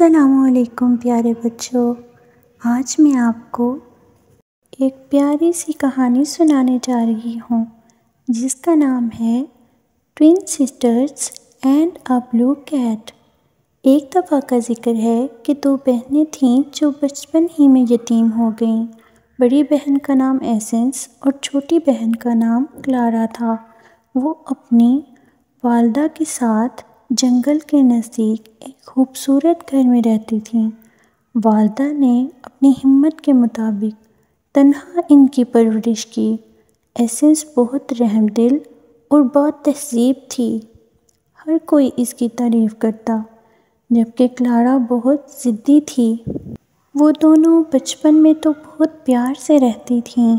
السلام علیکم پیارے بچوں، آج میں آپ کو ایک پیاری سی کہانی سنانے جا رہی ہوں جس کا نام ہے twin sisters and a blue cat. ایک دفعہ کا ذکر ہے کہ دو بہنیں تھیں جو بچپن ہی میں یتیم ہو گئیں۔ بڑی بہن کا نام ایسنس اور چھوٹی بہن کا نام کلارا تھا۔ وہ اپنی والدہ کے ساتھ جنگل کے نزدیک ایک خوبصورت گھر میں رہتی تھیں۔ والدہ نے اپنی ہمت کے مطابق تنہا ان کی پرورش کی۔ ایسنس بہت رحم دل اور با تہذیب تھی، ہر کوئی اس کی تعریف کرتا، جبکہ کلارا بہت ضدی تھی۔ وہ دونوں بچپن میں تو بہت پیار سے رہتی تھیں،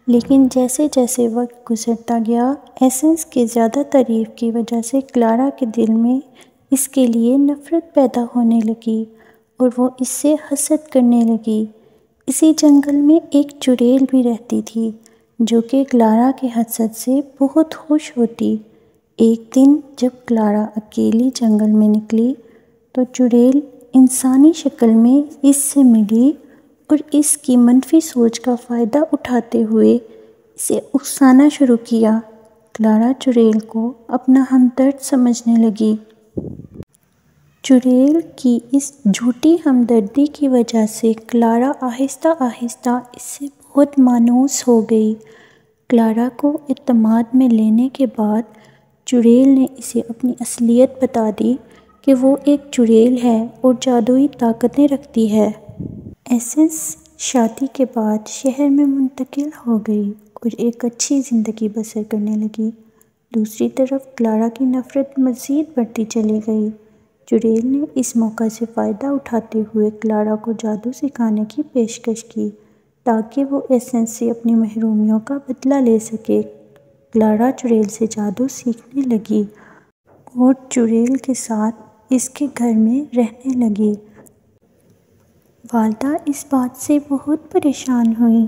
لیکن جیسے جیسے وقت گزرتا گیا، ایسنس کی زیادہ تعریف کی وجہ سے کلارا کے دل میں اس کے لیے نفرت پیدا ہونے لگی اور وہ اس سے حسد کرنے لگی۔ اسی جنگل میں ایک چڑیل بھی رہتی تھی جو کہ کلارا کے حسد سے بہت خوش ہوتی۔ ایک دن جب کلارا اکیلی جنگل میں نکلی تو چڑیل انسانی شکل میں اس سے ملی اور اس کی منفی سوچ کا فائدہ اٹھاتے ہوئے اسے اکسانا شروع کیا۔ کلارا چڑیل کو اپنا ہمدرد سمجھنے لگی۔ چڑیل کی اس جھوٹی ہمدردی کی وجہ سے کلارا آہستہ آہستہ اس سے بہت مانوس ہو گئی۔ کلارا کو اعتماد میں لینے کے بعد چڑیل نے اسے اپنی اصلیت بتا دی کہ وہ ایک چڑیل ہے اور جادوئی طاقتیں رکھتی ہے۔ ایسنس شادی کے بعد شہر میں منتقل ہو گئی اور ایک اچھی زندگی بسر کرنے لگی۔ دوسری طرف کلارا کی نفرت مزید بڑھتی چلی گئی۔ چڑیل نے اس موقع سے فائدہ اٹھاتے ہوئے کلارا کو جادو سکھانے کی پیشکش کی تاکہ وہ ایسنس سے اپنی محرومیوں کا بدلہ لے سکے۔ کلارا چڑیل سے جادو سیکھنے لگی اور چڑیل کے ساتھ اس کے گھر میں رہنے لگی۔ والدہ اس بات سے بہت پریشان ہوئیں،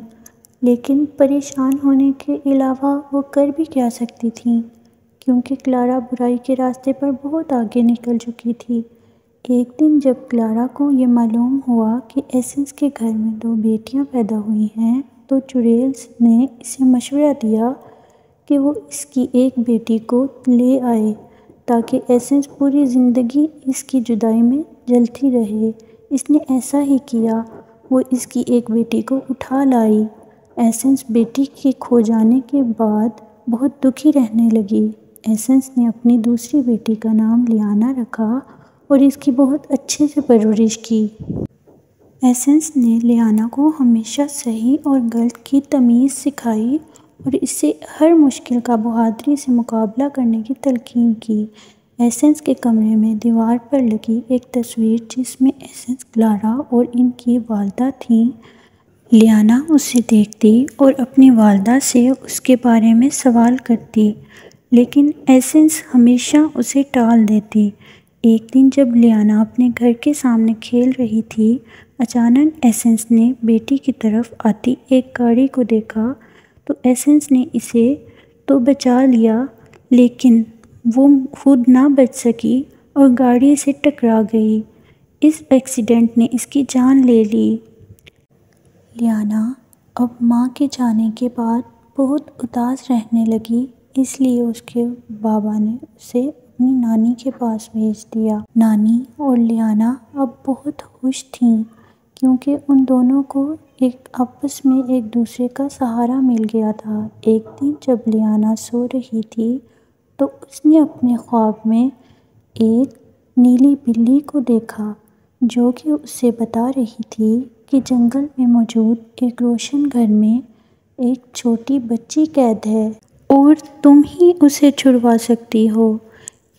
لیکن پریشان ہونے کے علاوہ وہ کر بھی کیا سکتی تھیں کیونکہ کلارا برائی کے راستے پر بہت آگے نکل چکی تھی۔ ایک دن جب کلارا کو یہ معلوم ہوا کہ ایسنس کے گھر میں دو بیٹیاں پیدا ہوئی ہیں تو چڑیل نے اسے مشورہ دیا کہ وہ اس کی ایک بیٹی کو لے آئے تاکہ ایسنس پوری زندگی اس کی جدائی میں جلتی رہے۔ اس نے ایسا ہی کیا، وہ اس کی ایک بیٹی کو اٹھا لائی۔ ایسنس بیٹی کے کھو جانے کے بعد بہت دکھی رہنے لگی۔ ایسنس نے اپنی دوسری بیٹی کا نام لیانا رکھا اور اس کی بہت اچھے سے پرورش کی۔ ایسنس نے لیانا کو ہمیشہ صحیح اور غلط کی تمیز سکھائی اور اسے ہر مشکل کا بہادری سے مقابلہ کرنے کی تلقین کی۔ ایسنس کے کمرے میں دیوار پر لگی ایک تصویر جس میں ایسنس، کلارا اور ان کی والدہ تھیں۔ لیانا اسے دیکھتی اور اپنی والدہ سے اس کے بارے میں سوال کرتی، لیکن ایسنس ہمیشہ اسے ٹال دیتی۔ ایک دن جب لیانا اپنے گھر کے سامنے کھیل رہی تھی، اچانک ایسنس نے بیٹی کی طرف آتی ایک گاڑی کو دیکھا تو ایسنس نے اسے تو بچا لیا، لیکن وہ خود نہ بچ سکی اور گاڑی سے ٹکرا گئی۔ اس ایکسیڈنٹ نے اس کی جان لے لی۔ لیانا اب ماں کے جانے کے بعد بہت اداس رہنے لگی، اس لیے اس کے بابا نے اسے اپنی نانی کے پاس بھیج دیا۔ نانی اور لیانا اب بہت خوش تھیں کیونکہ ان دونوں کو آپس میں ایک دوسرے کا سہارا مل گیا تھا۔ ایک دن جب لیانا سو رہی تھی تو اس نے اپنے خواب میں ایک نیلی بلی کو دیکھا جو کہ اسے بتا رہی تھی کہ جنگل میں موجود ایک روشن گھر میں ایک چھوٹی بچی قید ہے اور تم ہی اسے چھڑوا سکتی ہو۔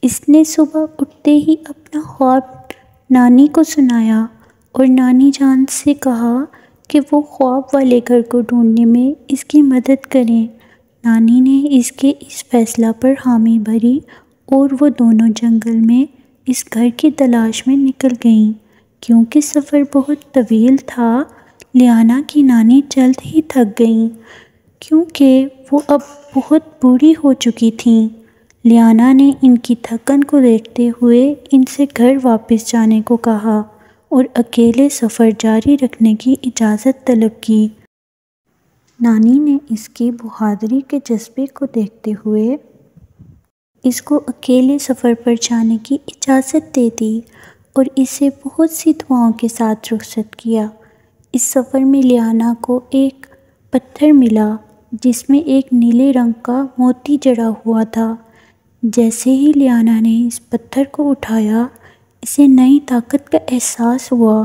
اس نے صبح اٹھتے ہی اپنا خواب نانی کو سنایا اور نانی جان سے کہا کہ وہ خواب والے گھر کو ڈھونڈنے میں اس کی مدد کریں۔ نانی نے اس کے اس فیصلہ پر حامی بھری اور وہ دونوں جنگل میں اس گھر کی تلاش میں نکل گئیں۔ کیونکہ سفر بہت طویل تھا، لیانا کی نانی جلد ہی تھک گئیں کیونکہ وہ اب بہت بوڑھی ہو چکی تھیں۔ لیانا نے ان کی تھکن کو دیکھتے ہوئے ان سے گھر واپس جانے کو کہا اور اکیلے سفر جاری رکھنے کی اجازت طلب کی۔ نانی نے اس کی بہادری کے جذبے کو دیکھتے ہوئے اس کو اکیلے سفر پر جانے کی اجازت دے دی اور اسے بہت سی دعاؤں کے ساتھ رخصت کیا۔ اس سفر میں لیانا کو ایک پتھر ملا جس میں ایک نیلے رنگ کا موتی جڑا ہوا تھا۔ جیسے ہی لیانا نے اس پتھر کو اٹھایا، اسے نئی طاقت کا احساس ہوا۔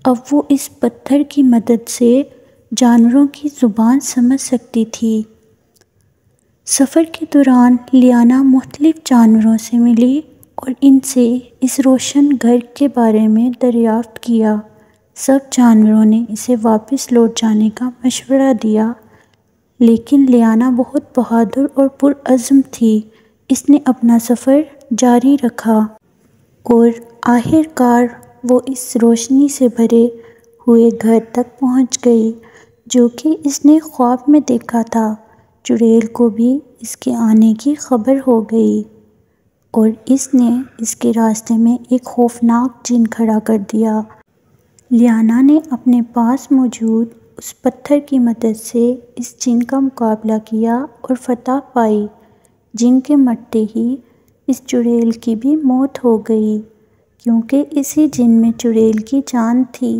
اب وہ اس پتھر کی مدد سے جانوروں کی زبان سمجھ سکتی تھی۔ سفر کے دوران لیانا مختلف جانوروں سے ملی اور ان سے اس روشن گھر کے بارے میں دریافت کیا۔ سب جانوروں نے اسے واپس لوٹ جانے کا مشورہ دیا، لیکن لیانا بہت بہادر اور پرعزم تھی۔ اس نے اپنا سفر جاری رکھا اور آخر کار وہ اس روشنی سے بھرے ہوئے گھر تک پہنچ گئی جو کہ اس نے خواب میں دیکھا تھا۔ چڑیل کو بھی اس کے آنے کی خبر ہو گئی اور اس نے اس کے راستے میں ایک خوفناک جن کھڑا کر دیا۔ لیانا نے اپنے پاس موجود اس پتھر کی مدد سے اس جن کا مقابلہ کیا اور فتح پائی۔ جن کے مرتے ہی اس چڑیل کی بھی موت ہو گئی کیونکہ اسی جن میں چڑیل کی جان تھی۔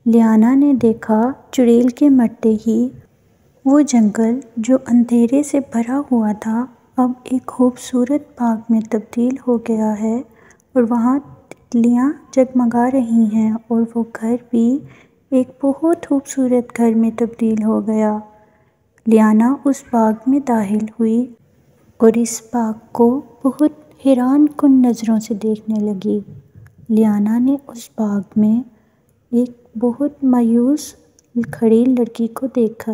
لیانا نے دیکھا چڑیل کے مرتے ہی وہ جنگل جو اندھیرے سے بھرا ہوا تھا اب ایک خوبصورت باغ میں تبدیل ہو گیا ہے اور وہاں تتلیاں جگمگا رہی ہیں اور وہ گھر بھی ایک بہت خوبصورت گھر میں تبدیل ہو گیا۔ لیانا اس باغ میں داخل ہوئی اور اس باغ کو بہت حیران کن نظروں سے دیکھنے لگی۔ لیانا نے اس باغ میں ایک بہت مایوس کھڑی لڑکی کو دیکھا۔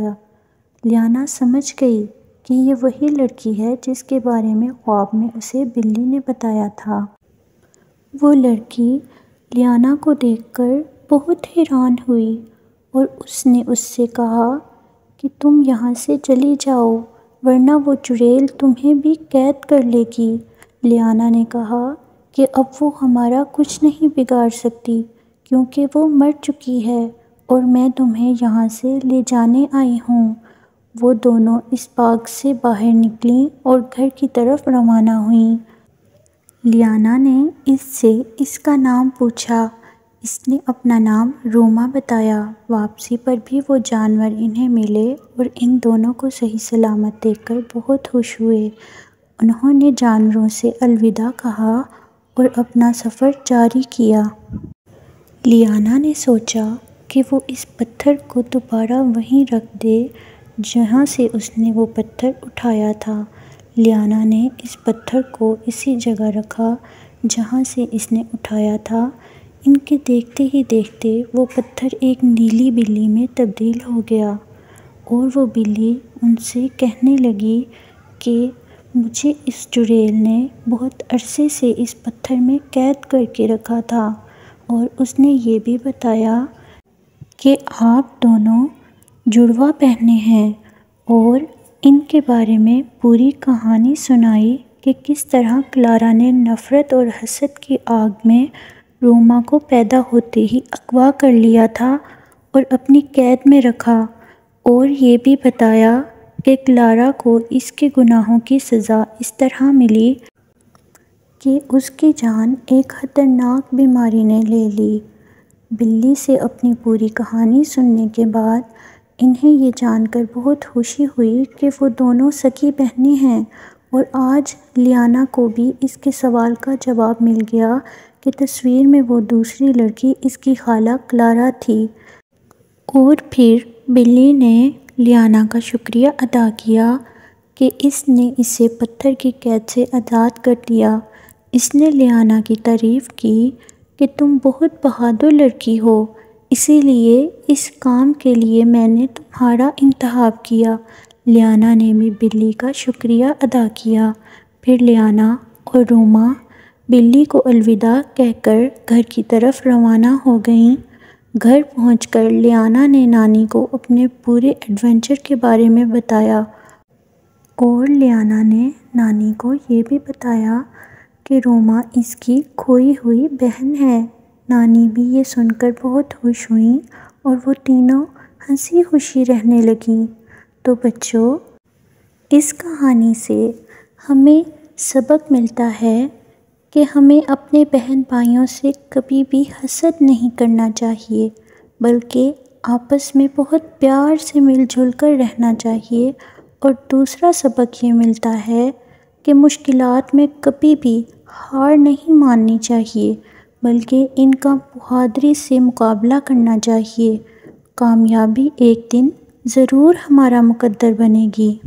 لیانا سمجھ گئی کہ یہ وہی لڑکی ہے جس کے بارے میں خواب میں اسے بلی نے بتایا تھا۔ وہ لڑکی لیانا کو دیکھ کر بہت حیران ہوئی اور اس نے اس سے کہا کہ تم یہاں سے چلی جاؤ ورنہ وہ چڑیل تمہیں بھی قید کر لے گی۔ لیانا نے کہا کہ اب وہ ہمارا کچھ نہیں بگاڑ سکتی کیونکہ وہ مر چکی ہے اور میں تمہیں یہاں سے لے جانے آئی ہوں۔ وہ دونوں اس باغ سے باہر نکلیں اور گھر کی طرف روانہ ہوئیں۔ لیانا نے اس سے اس کا نام پوچھا۔ اس نے اپنا نام روما بتایا۔ واپسی پر بھی وہ جانور انہیں ملے اور ان دونوں کو صحیح سلامت دیکھ کر بہت خوش ہوئے۔ انہوں نے جانوروں سے الوداع کہا اور اپنا سفر جاری کیا۔ لیانا نے سوچا کہ وہ اس پتھر کو دوبارہ وہیں رکھ دے جہاں سے اس نے وہ پتھر اٹھایا تھا۔ لیانا نے اس پتھر کو اسی جگہ رکھا جہاں سے اس نے اٹھایا تھا۔ ان کے دیکھتے ہی دیکھتے وہ پتھر ایک نیلی بلی میں تبدیل ہو گیا اور وہ بلی ان سے کہنے لگی کہ مجھے اس چڑیل نے بہت عرصے سے اس پتھر میں قید کر کے رکھا تھا اور اس نے یہ بھی بتایا کہ آپ دونوں جڑواں بہنیں ہیں اور ان کے بارے میں پوری کہانی سنائی کہ کس طرح کلارا نے نفرت اور حسد کی آگ میں روما کو پیدا ہوتے ہی اغوا کر لیا تھا اور اپنی قید میں رکھا، اور یہ بھی بتایا کہ کلارا کو اس کے گناہوں کی سزا اس طرح ملی کہ اس کی جان ایک خطرناک بیماری نے لے لی۔ بلی سے اپنی پوری کہانی سننے کے بعد انہیں یہ جان کر بہت خوشی ہوئی کہ وہ دونوں سکی بہنیں ہیں، اور آج لیانا کو بھی اس کے سوال کا جواب مل گیا کہ تصویر میں وہ دوسری لڑکی اس کی خالہ کلارا تھی۔ اور پھر بلی نے لیانا کا شکریہ ادا کیا کہ اس نے اسے پتھر کی قید سے آزاد کر دیا۔ اس نے لیانا کی تعریف کی کہ تم بہت بہادر لڑکی ہو، اسی لیے اس کام کے لیے میں نے تمہارا انتخاب کیا۔ لیانا نے بھی بلی کا شکریہ ادا کیا۔ پھر لیانا اور روما بلی کو الوداع کہہ کر گھر کی طرف روانہ ہو گئیں۔ گھر پہنچ کر لیانا نے نانی کو اپنے پورے ایڈونچر کے بارے میں بتایا اور لیانا نے نانی کو یہ بھی بتایا کہ روما اس کی کھوئی ہوئی بہن ہے۔ نانی بھی یہ سن کر بہت خوش ہوئیں اور وہ تینوں ہنسی خوشی رہنے لگیں۔ تو بچوں، اس کہانی سے ہمیں سبق ملتا ہے کہ ہمیں اپنے بہن بھائیوں سے کبھی بھی حسد نہیں کرنا چاہیے، بلکہ آپس میں بہت پیار سے مل جل کر رہنا چاہیے۔ اور دوسرا سبق یہ ملتا ہے کہ مشکلات میں کبھی بھی ہار نہیں ماننی چاہیے، بلکہ ان کا بہادری سے مقابلہ کرنا چاہیے۔ کامیابی ایک دن ضرور ہمارا مقدر بنے گی۔